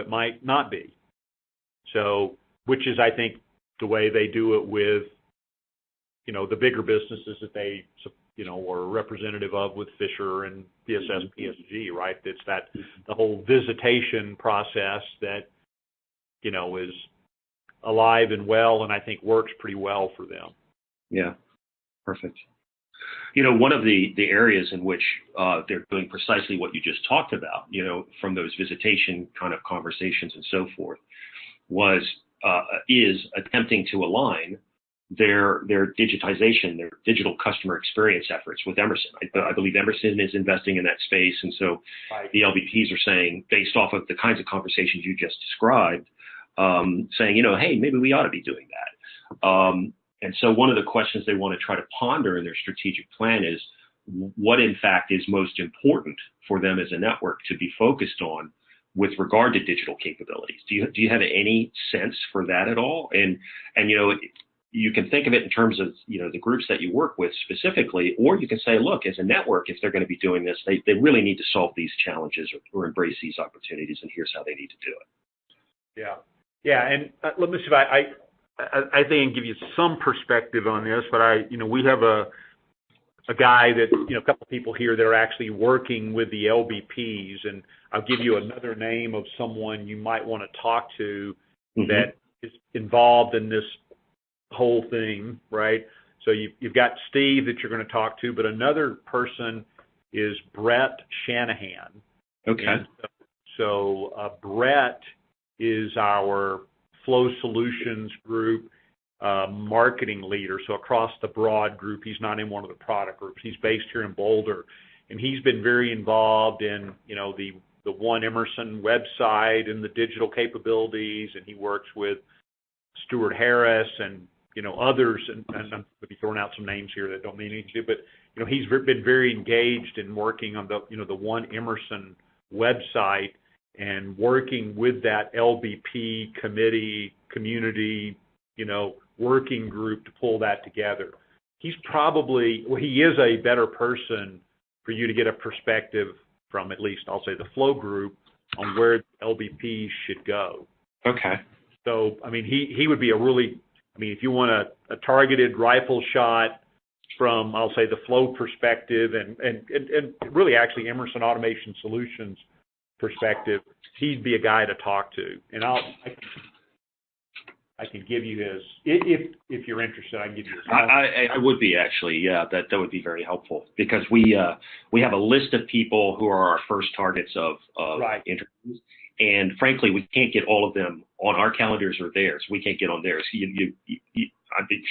it might not be. So, which is, I think, the way they do it with, the bigger businesses that they, are representative of with Fisher and PSS, PSG, right? It's the whole visitation process that, is alive and well, and I think works pretty well for them. Yeah, perfect. One of the areas in which they're doing precisely what you just talked about, from those visitation kind of conversations and so forth, is attempting to align their digitization, their digital customer experience efforts with Emerson. I believe Emerson is investing in that space, and so right. The LBPs are saying, based off of the kinds of conversations you just described, saying, hey, maybe we ought to be doing that. And so one of the questions they want to try to ponder in their strategic plan is what, in fact, is most important for them as a network to be focused on with regard to digital capabilities. Do you have any sense for that at all? And you can think of it in terms of, the groups that you work with specifically, or you can say, look, as a network, if they're going to be doing this, they really need to solve these challenges or embrace these opportunities, and here's how they need to do it. Yeah. Yeah. And let me see if I think I can give you some perspective on this, but we have a guy that, a couple of people here that are actually working with the LBPs, and I'll give you another name of someone you might want to talk to that is involved in this whole thing, right? So you've got Steve that you're going to talk to, but another person is Brett Shanahan. Okay. And so Brett is our Flow Solutions Group marketing leader. So across the broad group, he's not in one of the product groups. He's based here in Boulder, and he's been very involved in, the One Emerson website and the digital capabilities, and he works with Stuart Harris and, others, and I'm going to be throwing out some names here that don't mean anything to, but, he's been very engaged in working on the One Emerson website and working with that LBP community, working group to pull that together. He is a better person for you to get a perspective from, at least I'll say the Flow group, on where LBP should go. Okay. So, he would be if you want a targeted rifle shot from, I'll say, the Flow perspective and really actually Emerson Automation Solutions perspective, he'd be a guy to talk to. And I can give you his, if you're interested, I can give you his. I would be, actually, yeah, that would be very helpful, because we have a list of people who are our first targets of right. interviews, and frankly, we can't get all of them on our calendars or theirs. We can't get on theirs. I'm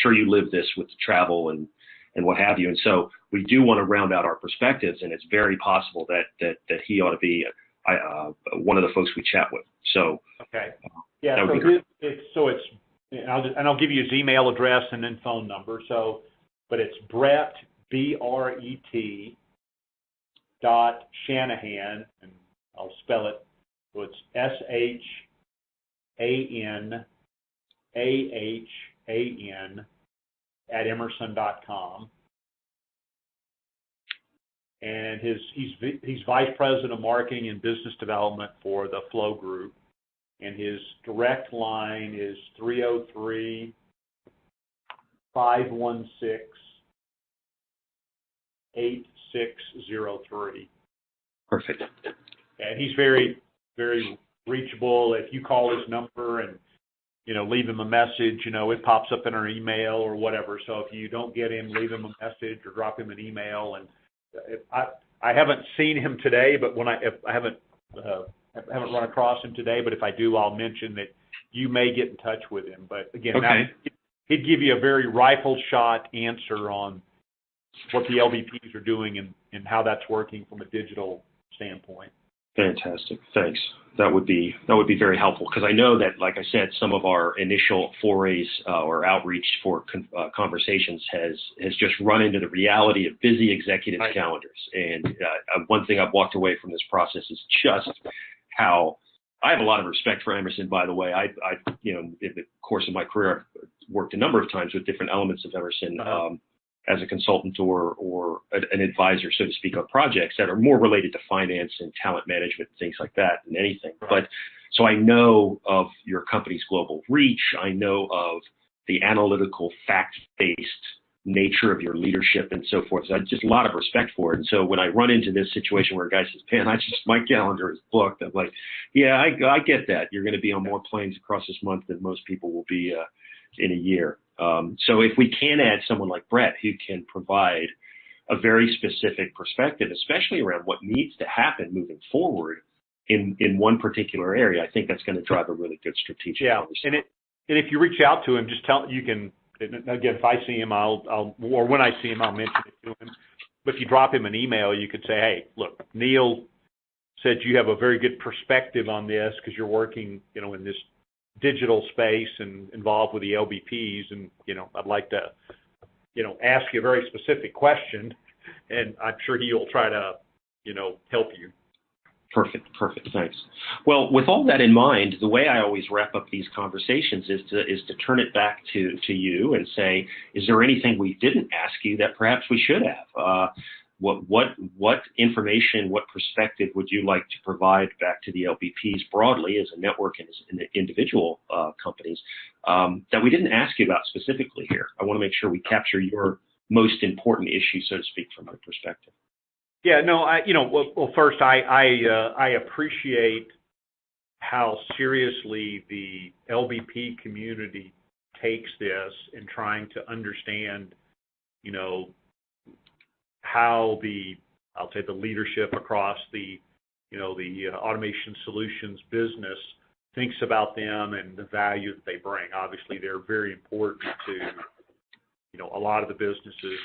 sure you live this with travel and what have you, and so we do want to round out our perspectives, and it's very possible that he ought to be one of the folks we chat with. So okay, yeah. I'll give you his email address and then phone number. So, but it's Brett BRET .Shanahan, and I'll spell it. So it's SHANAHAN at Emerson.com. And he's vice president of marketing and business development for the Flow Group, and his direct line is 303-516-8603. Perfect. And he's very, very reachable. If you call his number and leave him a message, it pops up in our email or whatever. So if you don't get him, leave him a message or drop him an email. And I haven't seen him today, but I haven't run across him today. But if I do, I'll mention that you may get in touch with him. But again, okay. He'd give you a very rifle shot answer on what the LBPs are doing and how that's working from a digital standpoint. Fantastic. Thanks. That would be very helpful, because I know that, like I said, some of our initial forays or outreach for conversations has just run into the reality of busy executives' right. calendars. And one thing I've walked away from this process is just how I have a lot of respect for Emerson, by the way. I in the course of my career, I've worked a number of times with different elements of Emerson. As a consultant or an advisor, so to speak, on projects that are more related to finance and talent management and things like that than anything. Right. So I know of your company's global reach. I know of the analytical, fact-based nature of your leadership and so forth. So I just a lot of respect for it. And so when I run into this situation where a guy says, man, my calendar is booked, I'm like, yeah, I get that. You're going to be on more planes across this month than most people will be in a year. So if we can add someone like Brett who can provide a very specific perspective, especially around what needs to happen moving forward in one particular area, I think that's going to drive a really good strategic conversation. And if you reach out to him, just you can, again, if I see him, or when I see him, I'll mention it to him. But if you drop him an email, you could say, hey, look, Neil said you have a very good perspective on this because you're working, in this digital space and involved with the LBPs. And, I'd like to, ask you a very specific question, and I'm sure he'll try to, help you. Perfect. Thanks. Well, with all that in mind, the way I always wrap up these conversations is to turn it back to you and say, is there anything we didn't ask you that perhaps we should have? What information, what perspective would you like to provide back to the LBPs broadly as a network and as individual companies that we didn't ask you about specifically here? I want to make sure we capture your most important issue, so to speak, from your perspective. Yeah, no, well, first, I appreciate how seriously the LBP community takes this in trying to understand, how I'll say the leadership across the automation solutions business thinks about them and the value that they bring. Obviously, they're very important to, a lot of the businesses,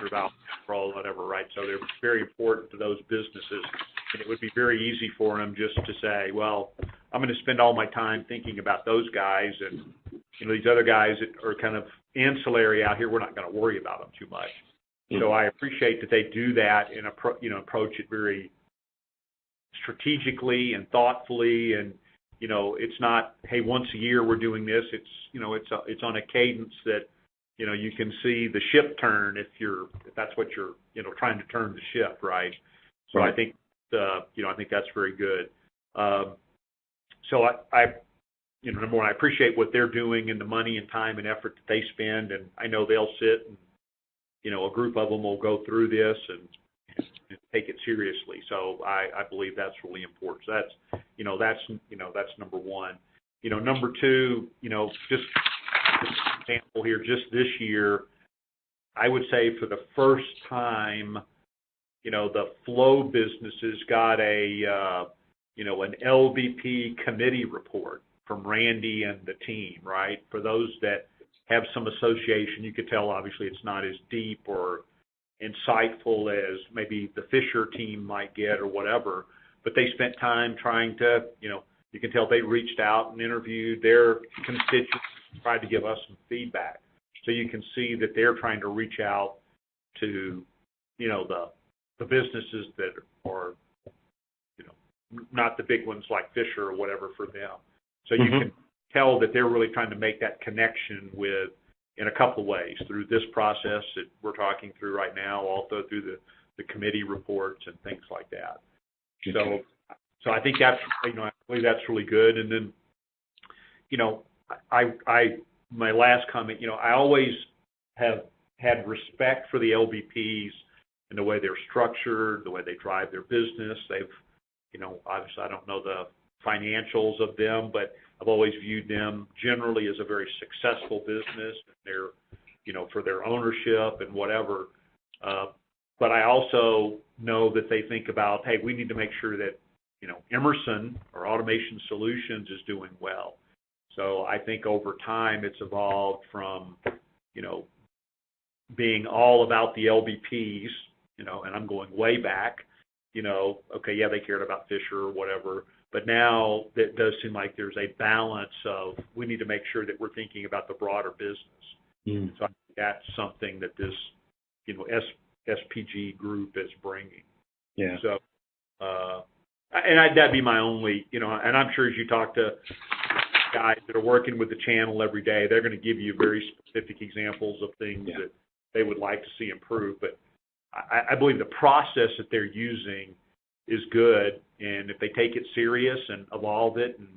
about control, whatever, right? So they're very important to those businesses, and it would be very easy for them just to say, well, I'm going to spend all my time thinking about those guys, and these other guys that are kind of ancillary out here, we're not going to worry about them too much. Mm-hmm. So I appreciate that they do that and approach it very strategically and thoughtfully, and it's not, hey, once a year we're doing this. It's it's on a cadence that you can see the ship turn if that's what you're trying to turn the ship, right? So right. I think I think that's very good. So I number one, I appreciate what they're doing and the money and time and effort that they spend, and I know they'll sit and a group of them will go through this and take it seriously. So I believe that's really important. So that's number one. Number two, just example here, just this year, I would say for the first time, the flow businesses got an LBP committee report from Randy and the team, right? For those that have some association, you could tell obviously it's not as deep or insightful as maybe the Fisher team might get or whatever, but they spent time trying to, you can tell they reached out and interviewed their constituents, tried to give us some feedback. So you can see that they're trying to reach out to, the businesses that are, not the big ones like Fisher or whatever for them. So you can tell that they're really trying to make that connection in a couple of ways, through this process that we're talking through right now, also through the committee reports and things like that. Okay. So I think that's, I believe that's really good. And then, my last comment, I always have had respect for the LBPs and the way they're structured, the way they drive their business. They've, obviously I don't know the financials of them, but I've always viewed them generally as a very successful business. They're, for their ownership and whatever. But I also know that they think about, hey, we need to make sure that, Emerson or Automation Solutions is doing well. So I think over time it's evolved from, being all about the LBPs, and I'm going way back, okay, yeah, they cared about Fisher or whatever, but now it does seem like there's a balance of we need to make sure that we're thinking about the broader business. Mm. So I think that's something that this, SPG group is bringing. Yeah. So, and that'd be my only, and I'm sure as you talk to guys that are working with the channel every day, they're going to give you very specific examples of things that they would like to see improve. But I believe the process that they're using is good. And if they take it serious and evolve it and